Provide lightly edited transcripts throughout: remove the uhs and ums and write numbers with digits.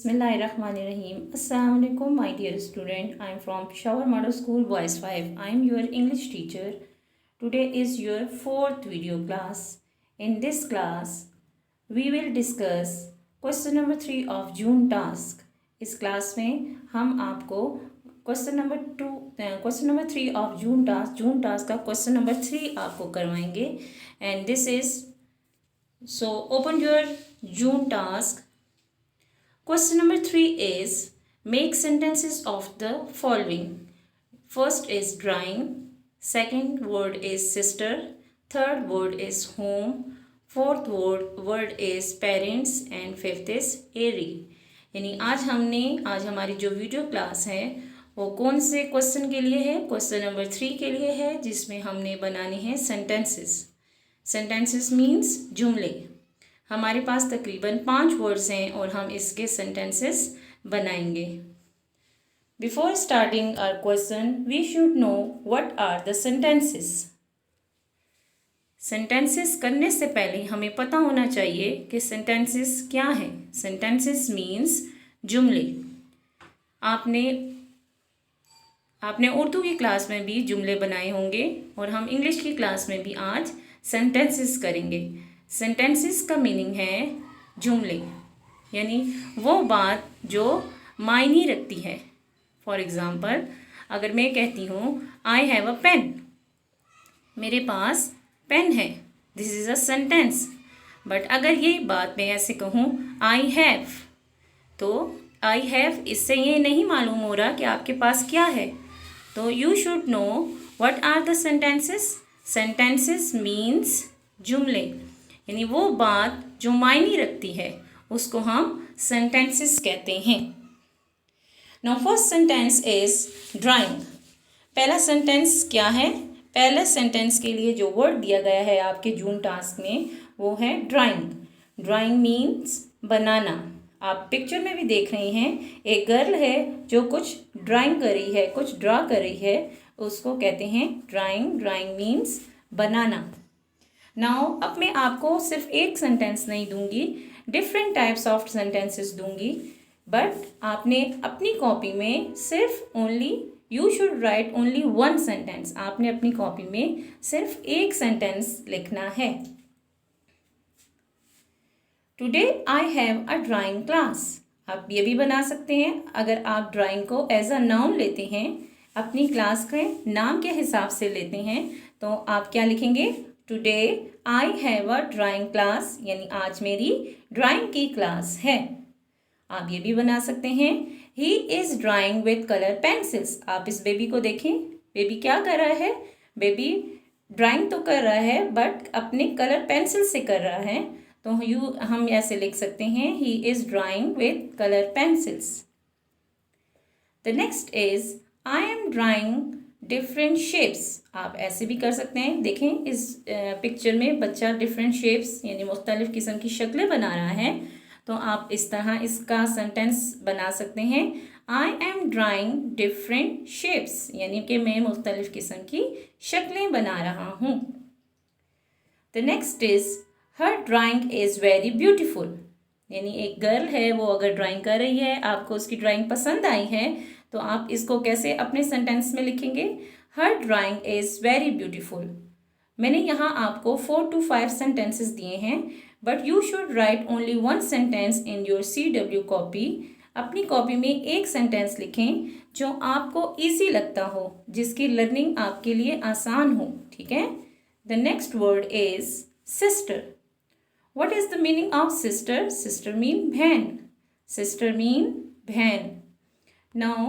Bismillahirrahmanirrahim. Assalamu alaikum, my dear student. I am from Peshawar Model School, Boys 5. I am your English teacher. Today is your fourth video class. In this class, we will discuss question number 3 of June task. इस class में हम आपको question number 3 of June task का question number 3 आपको करवाएंगे. And this is so open your June task. Question number 3 is make sentences of the following. First is drawing, second word is sister, third word is home, fourth word is parents and fifth is airy. यानी आज हमारी जो video class है वो कौन से question के लिए है? क्वेश्चन नंबर 3 के लिए है, जिसमें हमने बनाने हैं सेंटेंसेस. सेंटेंसेस मीन्स जुमले. हमारे पास तकरीबन 5 वर्ड्स हैं और हम इसके सेंटेंसेस बनाएंगे. Before starting our question we should know what are the sentences. Sentences करने से पहले हमें पता होना चाहिए कि सेंटेंसेस क्या हैं. सेंटेंसेस मीन्स जुमले. आपने उर्दू की क्लास में भी जुमले बनाए होंगे और हम इंग्लिश की क्लास में भी आज सेंटेंसेस करेंगे. सेंटेंसेस का मीनिंग है जुमले, यानी वो बात जो मायने रखती है. फॉर एग्ज़ाम्पल, अगर मैं कहती हूँ आई हैव अ पेन, मेरे पास पेन है, this is a sentence. But अगर ये बात मैं ऐसे कहूँ आई हैव, तो आई हैव इससे ये नहीं मालूम हो रहा कि आपके पास क्या है. तो you should know what are the sentences. Sentences means जुमले, यानी वो बात जो मायने रखती है उसको हम सेंटेंसेस कहते हैं. Now first sentence is drawing. पहला सेंटेंस क्या है? पहले सेंटेंस के लिए जो वर्ड दिया गया है आपके जून टास्क में वो है ड्राइंग. ड्राइंग मीन्स बनाना. आप पिक्चर में भी देख रही हैं, एक गर्ल है जो कुछ ड्राइंग कर रही है, कुछ ड्रा कर रही है, उसको कहते हैं ड्राइंग. ड्राइंग मीन्स बनाना. नाउ अब मैं आपको सिर्फ एक सेंटेंस नहीं दूंगी, डिफरेंट टाइप्स ऑफ सेंटेंसेस दूंगी. बट आपने अपनी कॉपी में सिर्फ you should write only one sentence. आपने अपनी कॉपी में सिर्फ एक सेंटेंस लिखना है. Today I have a drawing class. आप ये भी बना सकते हैं. अगर आप ड्राइंग को एज अ नाउन लेते हैं, अपनी क्लास के नाम के हिसाब से लेते हैं, तो आप क्या लिखेंगे? Today I have a drawing class, यानी आज मेरी ड्राइंग की क्लास है. आप ये भी बना सकते हैं he is drawing with colour pencils. आप इस बेबी को देखें, बेबी क्या कर रहा है? बेबी ड्राइंग तो कर रहा है बट अपने कलर पेंसिल से कर रहा है. तो हम ऐसे लिख सकते हैं he is drawing with colour pencils. The next is I am drawing different shapes. आप ऐसे भी कर सकते हैं. देखें इस पिक्चर में बच्चा डिफरेंट शेप्स यानी मुख्तलिफ किस्म की शक्लें बना रहा है. तो आप इस तरह इसका सेंटेंस बना सकते हैं आई एम ड्राइंग डिफरेंट शेप्स, यानी कि मैं मुख्तलिफ किस्म की शक्लें बना रहा हूँ. The next is her drawing is very beautiful. यानी एक गर्ल है, वो अगर ड्राइंग कर रही है, आपको उसकी ड्राइंग पसंद आई है, तो आप इसको कैसे अपने सेंटेंस में लिखेंगे? हर ड्राइंग इज़ वेरी ब्यूटीफुल. मैंने यहाँ आपको 4 to 5 सेंटेंसेस दिए हैं, but you should write only one sentence in your CW copy. अपनी कॉपी में एक सेंटेंस लिखें जो आपको ईजी लगता हो, जिसकी लर्निंग आपके लिए आसान हो. ठीक है. The next word is sister. What is the meaning of sister? Sister mean बहन. सिस्टर मीन बहन. Now,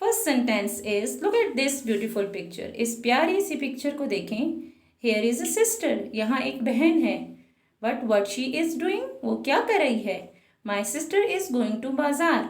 first sentence is look at this beautiful picture. इस प्यारी सी पिक्चर को देखें. Here is a sister. यहाँ एक बहन है. But what she is doing? वो क्या कर रही है? My sister is going to बाजार.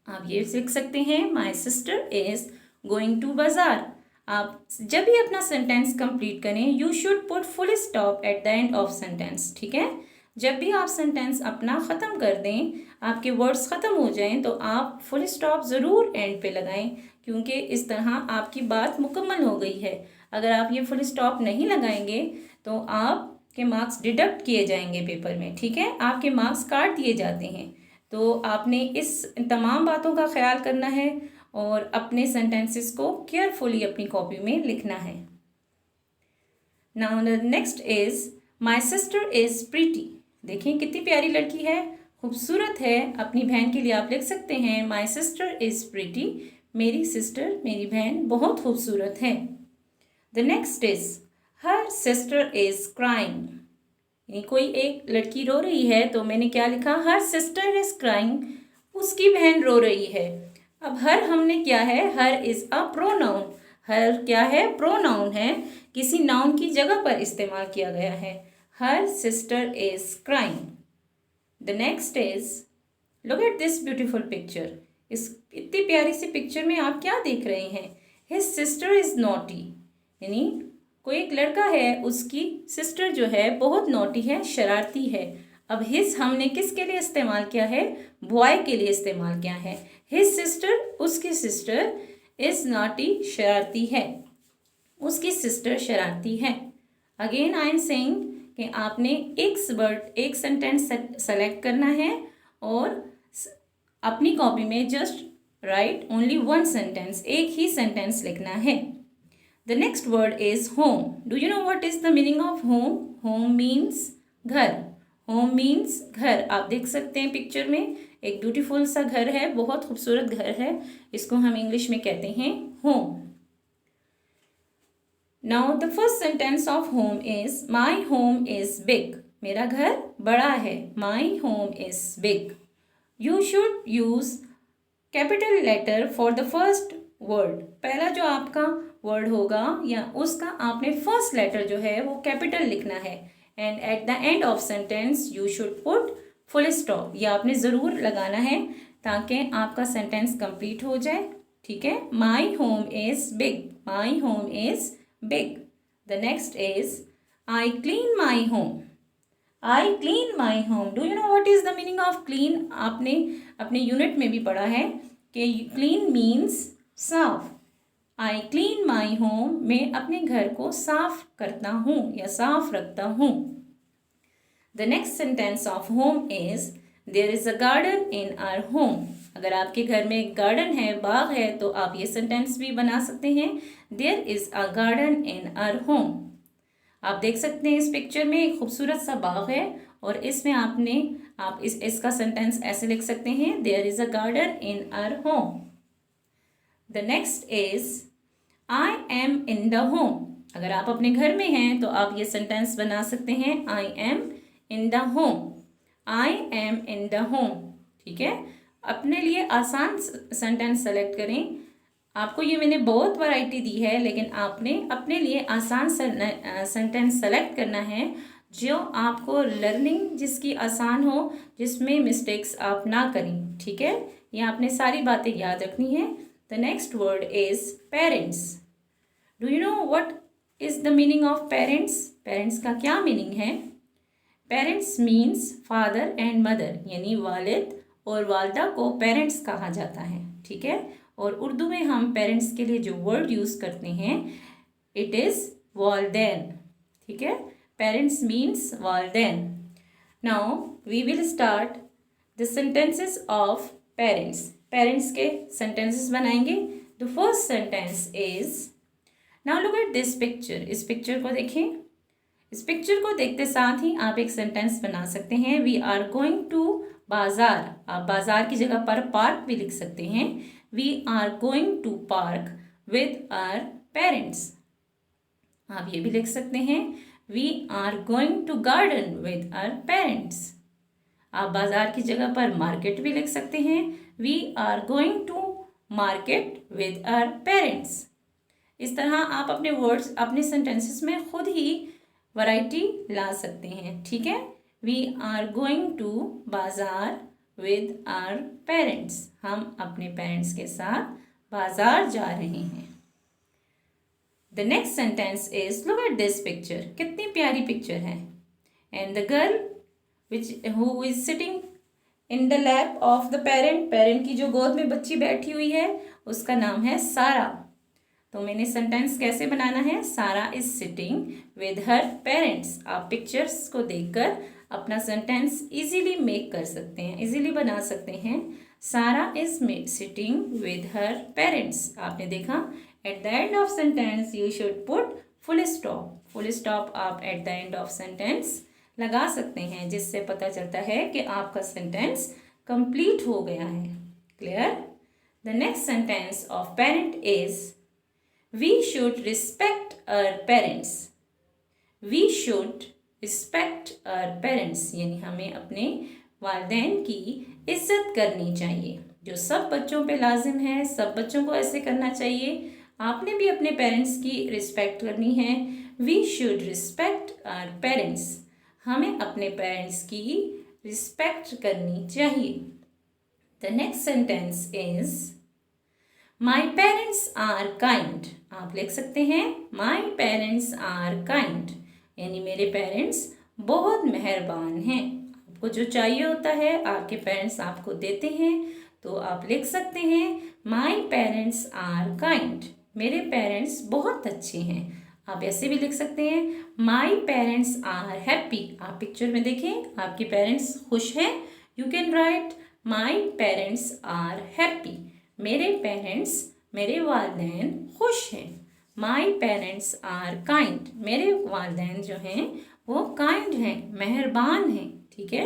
आप ये लिख सकते हैं My sister is going to बाजार. आप जब भी अपना सेंटेंस कंप्लीट करें, you should put full stop at the end of sentence. ठीक है. जब भी आप सेंटेंस अपना ख़त्म कर दें, आपके वर्ड्स ख़त्म हो जाएं, तो आप फुल स्टॉप ज़रूर एंड पे लगाएं, क्योंकि इस तरह आपकी बात मुकम्मल हो गई है. अगर आप ये फुल स्टॉप नहीं लगाएंगे तो आपके मार्क्स डिडक्ट किए जाएंगे पेपर में. ठीक है, आपके मार्क्स काट दिए जाते हैं. तो आपने इस तमाम बातों का ख्याल करना है और अपने सेंटेंसेस को केयरफुली अपनी कॉपी में लिखना है। Now the next is my sister is pretty. देखिए कितनी प्यारी लड़की है, खूबसूरत है। अपनी बहन के लिए आप लिख सकते हैं माई सिस्टर इज प्रीटी, मेरी सिस्टर मेरी बहन बहुत खूबसूरत है। The next is her sister is crying. कोई एक लड़की रो रही है तो मैंने क्या लिखा, हर सिस्टर इज क्राइंग, उसकी बहन रो रही है। अब हर हमने क्या है, हर इज अ प्रोनाउन। हर क्या है, प्रोनाउन है, किसी नाउन की जगह पर इस्तेमाल किया गया है। Her sister is crying. The next is look at this beautiful picture. इस इतनी प्यारी सी पिक्चर में आप क्या देख रहे हैं, हिज सिस्टर इज नॉटी, यानी कोई एक लड़का है, उसकी सिस्टर जो है बहुत नॉटी है, शरारती है। अब हिज हमने किसके लिए इस्तेमाल किया है, बॉय के लिए इस्तेमाल किया है। हिज सिस्टर, उसकी सिस्टर, इज नॉटी, शरारती है, उसकी सिस्टर शरारती है। अगेन आई एम सेइंग कि आपने एक सेंटेंस सेलेक्ट करना है और अपनी कॉपी में just right only one sentence, एक ही सेंटेंस लिखना है। The next word is home. Do you know what is the meaning of home? Home means घर। होम मीन्स घर। आप देख सकते हैं पिक्चर में एक ब्यूटीफुल सा घर है, बहुत खूबसूरत घर है, इसको हम इंग्लिश में कहते हैं home. Now the first sentence of home is my home is big. मेरा घर बड़ा है, my home is big. You should use capital letter for the first word. पहला जो आपका वर्ड होगा या उसका आपने फर्स्ट लेटर जो है वो कैपिटल लिखना है। And eight the end of sentence you should put full stop. ये आपने ज़रूर लगाना है ताकि आपका सेंटेंस कंप्लीट हो जाए। ठीक है, my home is big, my home is big. The next is I clean my home. I clean my home. Do you know what is the meaning of clean? आपने अपने यूनिट में भी पढ़ा है कि क्लीन मीन्स साफ। I clean my home, मैं अपने घर को साफ करता हूँ या साफ रखता हूँ। The next sentence of home is there is a garden in our home. अगर आपके घर में एक गार्डन है, बाग है, तो आप ये सेंटेंस भी बना सकते हैं, there is a garden in our home. आप देख सकते हैं इस पिक्चर में एक खूबसूरत सा बाग है और इसमें आप इसका सेंटेंस ऐसे लिख सकते हैं, there is a garden in our home. The next is I am in the home. अगर आप अपने घर में हैं तो आप ये सेंटेंस बना सकते हैं, आई am in the home, I am in the home. ठीक है, अपने लिए आसान सेंटेंस सेलेक्ट करें। आपको ये मैंने बहुत वैरायटी दी है, लेकिन आपने अपने लिए आसान सेंटेंस सेलेक्ट करना है जो आपको लर्निंग जिसकी आसान हो, जिसमें मिस्टेक्स आप ना करें। ठीक है, ये आपने सारी बातें याद रखनी है। The next word is parents. Do you know what is the meaning of parents? Parents का क्या मीनिंग है? Parents means father and mother, यानी वालिद और वालदा को पेरेंट्स कहा जाता है। ठीक है, और उर्दू में हम पेरेंट्स के लिए जो वर्ड यूज़ करते हैं इट इज़ वालदैन। ठीक है, पेरेंट्स मीन्स वालदैन। Now we will start the sentences of parents. Parents के सेंटेंसेस बनाएंगे। The first sentence is, now look at this picture. इस पिक्चर को देखें। इस पिक्चर को देखते साथ ही आप एक सेंटेंस बना सकते हैं, वी आर गोइंग टू बाजार। आप बाजार की जगह पर पार्क भी लिख सकते हैं, we are going to park with our parents. आप ये भी लिख सकते हैं, we are going to garden with our parents. आप बाजार की जगह पर मार्केट भी लिख सकते हैं, we are going to market with our parents. इस तरह आप अपने वर्ड्स, अपने सेंटेंसेस में खुद ही वैरायटी ला सकते हैं। ठीक है, वी आर गोइंग टू बाजार विद आवर पेरेंट्स। हम अपने पेरेंट्स के साथ बाजार जा रहे हैं। The next sentence is, look at this picture. कितनी प्यारी पिक्चर है। And the girl who is sitting in the lap of the parent. Parent की जो गोद में बच्ची बैठी हुई है उसका नाम है सारा। तो मैंने सेंटेंस कैसे बनाना है, सारा is sitting with her parents. आप पिक्चर्स को देखकर अपना सेंटेंस इजीली मेक कर सकते हैं, इजीली बना सकते हैं। Sara is sitting with her parents. आपने देखा at the end of sentence you should put full stop. Full stop आप at the end of sentence लगा सकते हैं, जिससे पता चलता है कि आपका सेंटेंस कंप्लीट हो गया है। Clear? The next sentence of parent is we should respect our parents. We should respect our parents, यानी हमें अपने वालिदैन की इज्जत करनी चाहिए, जो सब बच्चों पे लाजिम है। सब बच्चों को ऐसे करना चाहिए। आपने भी अपने पेरेंट्स की रिस्पेक्ट करनी है। We should respect our parents, हमें अपने पेरेंट्स की रिस्पेक्ट करनी चाहिए। The next sentence is my parents are kind. आप लिख सकते हैं माई पेरेंट्स आर काइंड, यानी मेरे पेरेंट्स बहुत मेहरबान हैं। आपको जो चाहिए होता है आपके पेरेंट्स आपको देते हैं, तो आप लिख सकते हैं माई पेरेंट्स आर काइंड, मेरे पेरेंट्स बहुत अच्छे हैं। आप ऐसे भी लिख सकते हैं माई पेरेंट्स आर हैप्पी। आप पिक्चर में देखें आपके पेरेंट्स खुश हैं, you can write my parents are happy, मेरे पेरेंट्स, मेरे वालिदैन खुश हैं। माई पेरेंट्स आर काइंड, मेरे वालिदैन जो हैं वो काइंड हैं, मेहरबान हैं। ठीक है,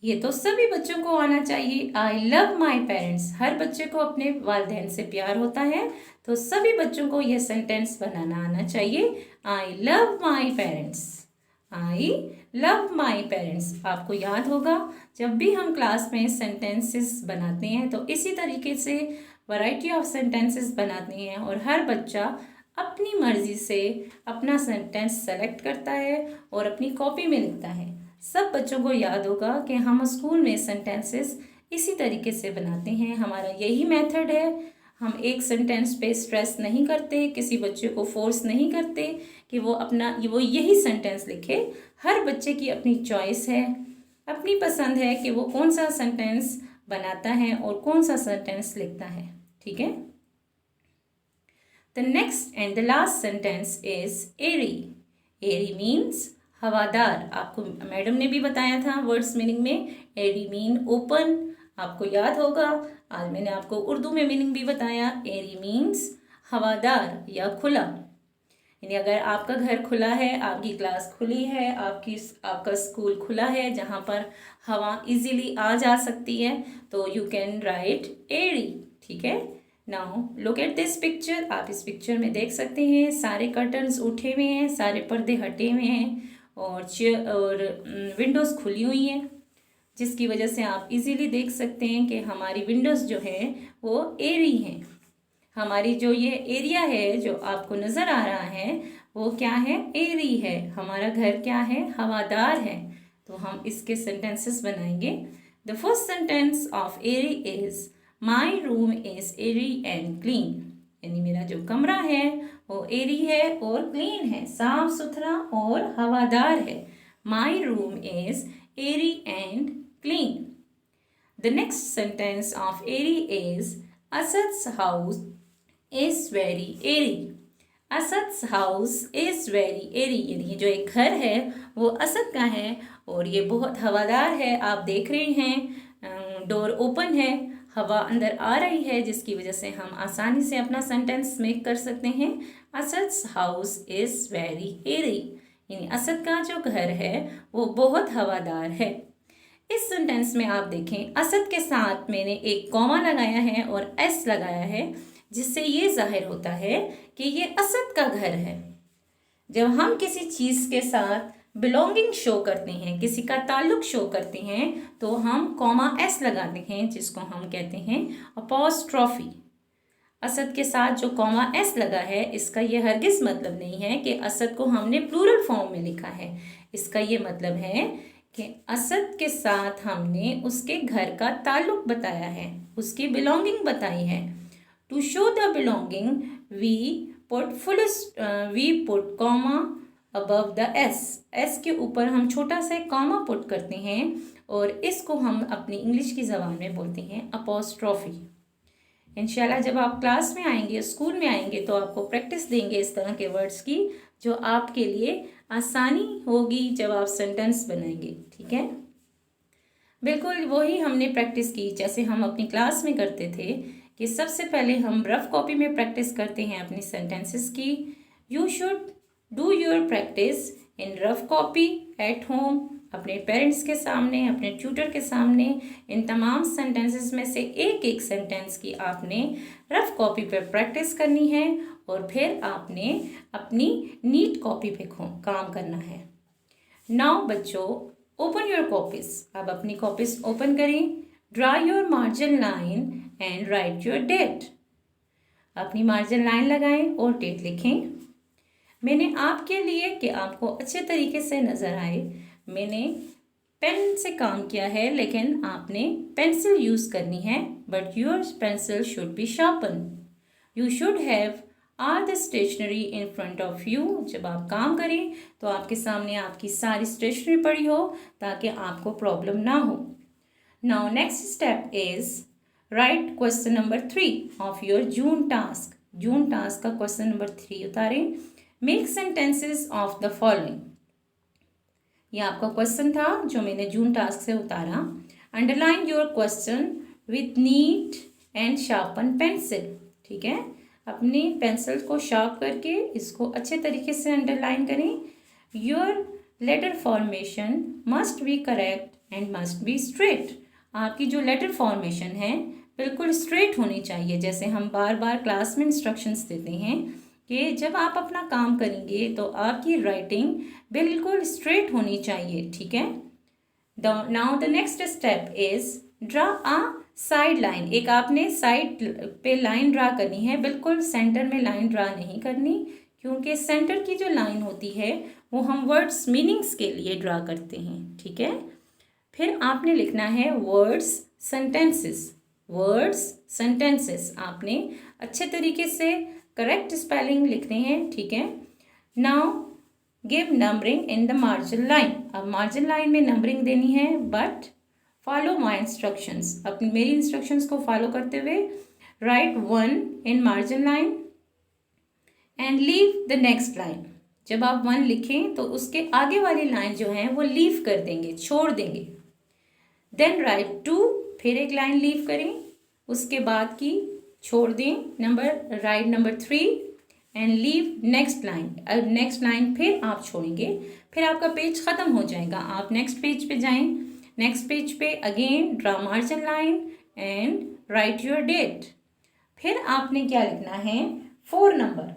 ये तो सभी बच्चों को आना चाहिए। आई लव माई पेरेंट्स, हर बच्चे को अपने वालिदैन से प्यार होता है, तो सभी बच्चों को ये सेंटेंस बनाना आना चाहिए। I love my parents, I love my parents. आपको याद होगा जब भी हम क्लास में सेंटेंसेस बनाते हैं तो इसी तरीके से वैरायटी ऑफ सेंटेंसेस बनाते हैं, और हर बच्चा अपनी मर्जी से अपना सेंटेंस सेलेक्ट करता है और अपनी कॉपी में लिखता है। सब बच्चों को याद होगा कि हम स्कूल में सेंटेंसेस इसी तरीके से बनाते हैं, हमारा यही मेथड है। हम एक सेंटेंस पे स्ट्रेस नहीं करते, किसी बच्चे को फोर्स नहीं करते कि वो यही सेंटेंस लिखे। हर बच्चे की अपनी चॉइस है, अपनी पसंद है कि वो कौन सा सेंटेंस बनाता है और कौन सा सेंटेंस लिखता है। ठीक है, the next and the last sentence is airy. Airy means हवादार। आपको मैडम ने भी बताया था वर्ड्स मीनिंग में, एरी मीन ओपन। आपको याद होगा आज मैंने आपको उर्दू में मीनिंग भी बताया। एरी मीन्स हवादार या खुला, यानी अगर आपका घर खुला है, आपकी क्लास खुली है, आपका स्कूल खुला है जहाँ पर हवा इजीली आ जा सकती है, तो यू कैन राइट एरी। ठीक है, now look at this picture. आप इस पिक्चर में देख सकते हैं सारे कर्टन्स उठे हुए हैं, सारे पर्दे हटे हुए हैं और विंडोज़ खुली हुई हैं, जिसकी वजह से आप इजीली देख सकते हैं कि हमारी विंडोज़ जो हैं वो एरी हैं। हमारी जो ये एरिया है जो आपको नज़र आ रहा है वो क्या है? एरी है। हमारा घर क्या है? हवादार है। तो हम इसके सेंटेंसेस बनाएंगे। The first sentence of airy is my room is airy and clean, यानी मेरा जो कमरा है वो एरी है और क्लीन है, साफ सुथरा और हवादार है। My room is airy and clean. The next sentence of airy is Asad's house is very airy. Asad's house is very airy, यानी जो एक घर है वो असद का है और ये बहुत हवादार है। आप देख रहे हैं डोर ओपन है, हवा अंदर आ रही है, जिसकी वजह से हम आसानी से अपना सेंटेंस मेक कर सकते हैं। असद's हाउस इज वेरी एरी, यानी असद का जो घर है वो बहुत हवादार है। इस सेंटेंस में आप देखें असद के साथ मैंने एक कॉमा लगाया है और एस लगाया है, जिससे ये जाहिर होता है कि ये असद का घर है। जब हम किसी चीज़ के साथ बिलोंगिंग शो करते हैं, किसी का ताल्लुक शो करते हैं, तो हम कॉमा एस लगाते हैं, जिसको हम कहते हैं अपॉस्ट्रॉफी। असद के साथ जो कॉमा एस लगा है, इसका ये हरगिज़ मतलब नहीं है कि असद को हमने प्लूरल फॉर्म में लिखा है। इसका ये मतलब है कि असद के साथ हमने उसके घर का ताल्लुक बताया है, उसकी बिलोंगिंग बताई है। To show the belonging we put comma above the S. S के ऊपर हम छोटा सा कॉमा पुट करते हैं और इसको हम अपनी इंग्लिश की ज़बान में बोलते हैं अपॉस्ट्रॉफी। इंशाल्लाह जब आप क्लास में आएंगे, स्कूल में आएंगे, तो आपको प्रैक्टिस देंगे इस तरह के वर्ड्स की, जो आपके लिए आसानी होगी जब आप सेंटेंस बनाएंगे। ठीक है, बिल्कुल वही हमने प्रैक्टिस की जैसे हम अपनी क्लास में करते थे कि सबसे पहले हम रफ कॉपी में प्रैक्टिस करते हैं अपनी सेंटेंसेस की। You should do your practice in rough copy at home, अपने पेरेंट्स के सामने, अपने ट्यूटर के सामने। इन तमाम सेंटेंसेस में से एक एक सेंटेंस की आपने रफ कॉपी पे प्रैक्टिस करनी है और फिर आपने अपनी नीट कॉपी पे काम करना है। नाउ बच्चों, ओपन योर कॉपीज। अब अपनी कॉपीज ओपन करें। Draw your margin line and write your date. अपनी मार्जिन लाइन लगाएं और डेट लिखें। मैंने आपके लिए कि आपको अच्छे तरीके से नज़र आए, मैंने पेन से काम किया है, लेकिन आपने पेंसिल यूज़ करनी है। But your pencil should be sharpen. You should have all the stationery in front of you. जब आप काम करें तो आपके सामने आपकी सारी स्टेशनरी पड़ी हो ताकि आपको प्रॉब्लम ना हो। Now next step is write question number 3 of your June task. June task का क्वेश्चन नंबर 3 उतारें। Make sentences of the following. यह आपका क्वेश्चन था जो मैंने जून टास्क से उतारा। Underline your question with neat and sharpen pencil. ठीक है, अपनी पेंसिल को शार्प करके इसको अच्छे तरीके से अंडरलाइन करें। Your letter formation must be correct and must be straight. आपकी जो लेटर फॉर्मेशन है बिल्कुल स्ट्रेट होनी चाहिए। जैसे हम बार बार क्लास में इंस्ट्रक्शंस देते हैं कि जब आप अपना काम करेंगे तो आपकी राइटिंग बिल्कुल स्ट्रेट होनी चाहिए। ठीक है, now the next step is draw a side line. एक आपने साइड पे लाइन ड्रा करनी है, बिल्कुल सेंटर में लाइन ड्रा नहीं करनी, क्योंकि सेंटर की जो लाइन होती है वो हम वर्ड्स मीनिंग्स के लिए ड्रा करते हैं। ठीक है, फिर आपने लिखना है वर्ड्स सेंटेंसेस। वर्ड्स सेंटेंसेस आपने अच्छे तरीके से करेक्ट स्पेलिंग लिखने हैं। ठीक है, now give numbering in the margin line. अब मार्जिन लाइन में नंबरिंग देनी है, बट फॉलो माई इंस्ट्रक्शंस। अपनी मेरी इंस्ट्रक्शंस को फॉलो करते हुए right 1 in margin line and leave the next line. जब आप 1 लिखें तो उसके आगे वाली लाइन जो है वो लीव कर देंगे, छोड़ देंगे। देन राइट 2, फिर एक लाइन लीव करें, उसके बाद की छोड़ दें। Right number 3 and leave next line. अब नेक्स्ट लाइन फिर आप छोड़ेंगे, फिर आपका पेज ख़त्म हो जाएगा। आप नेक्स्ट पेज पे जाएं। नेक्स्ट पेज पे again draw margin line and write your date. फिर आपने क्या लिखना है 4 नंबर।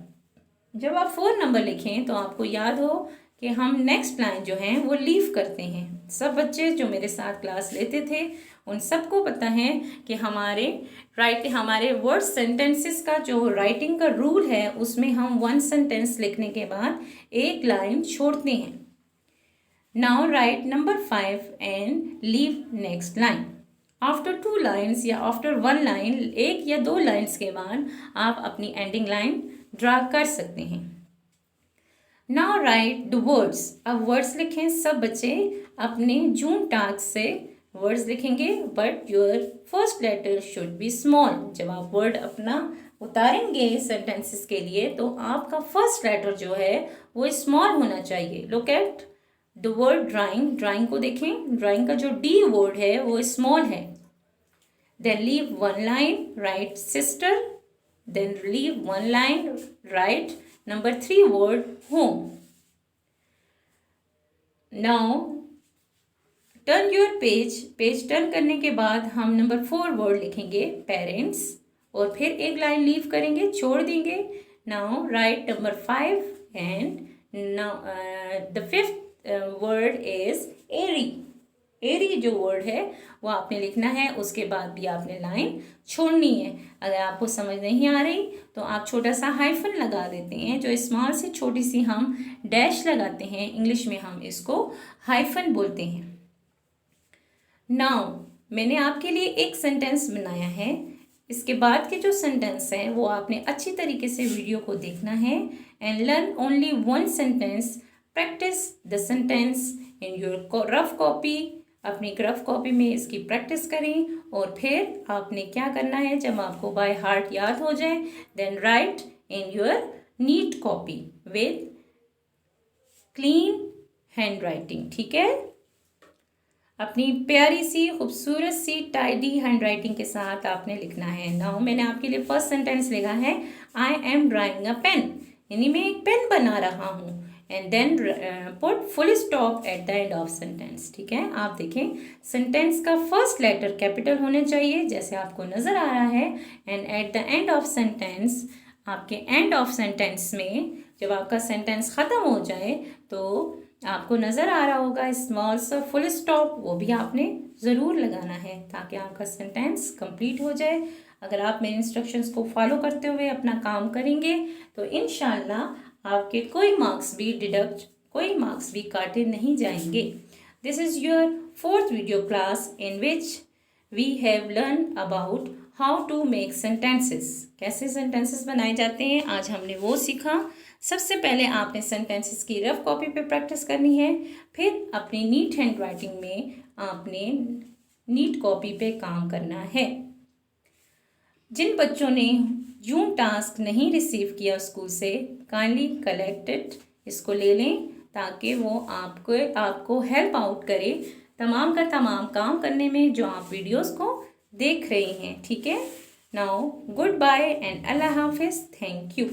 जब आप 4 नंबर लिखें तो आपको याद हो कि हम नेक्स्ट लाइन जो है वो लीव करते हैं। सब बच्चे जो मेरे साथ क्लास लेते थे उन सबको पता है कि हमारे वर्ड सेंटेंसेस का जो राइटिंग का रूल है उसमें हम 1 सेंटेंस लिखने के बाद एक लाइन छोड़ते हैं। Now write number 5 and leave next line. After 2 lines या आफ्टर 1 लाइन, 1 या 2 लाइन्स के बाद आप अपनी एंडिंग लाइन ड्रा कर सकते हैं। Now write the words. अब वर्ड्स लिखें। सब बच्चे अपने जून टास्क से वर्ड्स लिखेंगे, but your first letter should be small. जब आप वर्ड अपना उतारेंगे सेंटेंसेस के लिए तो आपका फर्स्ट लेटर जो है वो स्मॉल होना चाहिए। Look at the word drawing. Drawing को देखें, ड्राइंग का जो डी वर्ड है वो स्मॉल है। Then leave 1 line, write sister. Then leave 1 line, write number 3 word home. Now turn your page. Page turn करने के बाद हम नंबर 4 वर्ड लिखेंगे पेरेंट्स, और फिर एक लाइन लीव करेंगे, छोड़ देंगे। Now write number 5 and the 5th word is airy. Airy जो वर्ड है वो आपने लिखना है, उसके बाद भी आपने लाइन छोड़नी है। अगर आपको समझ नहीं आ रही तो आप छोटा सा हाइफन लगा देते हैं, जो स्मॉल से छोटी सी हम डैश लगाते हैं, इंग्लिश में हम इसको हाइफन बोलते हैं। नाउ मैंने आपके लिए एक सेंटेंस बनाया है, इसके बाद के जो सेंटेंस है वो आपने अच्छी तरीके से वीडियो को देखना है and learn only 1 sentence. Practice the sentence in your rough copy. अपनी रफ कॉपी में इसकी प्रैक्टिस करें और फिर आपने क्या करना है, जब आपको बाय हार्ट याद हो जाए then write in your neat copy with clean hand writing, ठीक है। अपनी प्यारी सी खूबसूरत सी टाइडी हैंड राइटिंग के साथ आपने लिखना है। नाउ मैंने आपके लिए फर्स्ट सेंटेंस लिखा है, I am drawing a pen, यानी मैं एक पेन बना रहा हूँ। And then put full stop at the end of sentence, ठीक है। आप देखें सेंटेंस का फर्स्ट लेटर कैपिटल होने चाहिए जैसे आपको नज़र आ रहा है। And eight the end of sentence, आपके एंड ऑफ सेंटेंस में जब आपका सेंटेंस ख़त्म हो जाए तो आपको नज़र आ रहा होगा स्मॉल सा फुल स्टॉप, वो भी आपने ज़रूर लगाना है ताकि आपका सेंटेंस कंप्लीट हो जाए। अगर आप मेरे इंस्ट्रक्शंस को फॉलो करते हुए अपना काम करेंगे तो इंशाल्लाह आपके कोई मार्क्स भी काटे नहीं जाएंगे। This is your 4th video class in which we have learn about how to make sentences, कैसे सेंटेंसेस बनाए जाते हैं आज हमने वो सीखा। सबसे पहले आपने सेंटेंसेस की रफ कॉपी पे प्रैक्टिस करनी है, फिर अपनी नीट हैंड राइटिंग में आपने नीट कॉपी पे काम करना है। जिन बच्चों ने जूम टास्क नहीं रिसीव किया स्कूल से, काइंडली कलेक्टेड इसको ले लें ताकि वो आपको हेल्प आउट करे तमाम का तमाम काम करने में जो आप वीडियोस को देख रहे हैं, ठीक है। नाउ गुड बाय एंड अल्लाह हाफिज़, थैंक यू।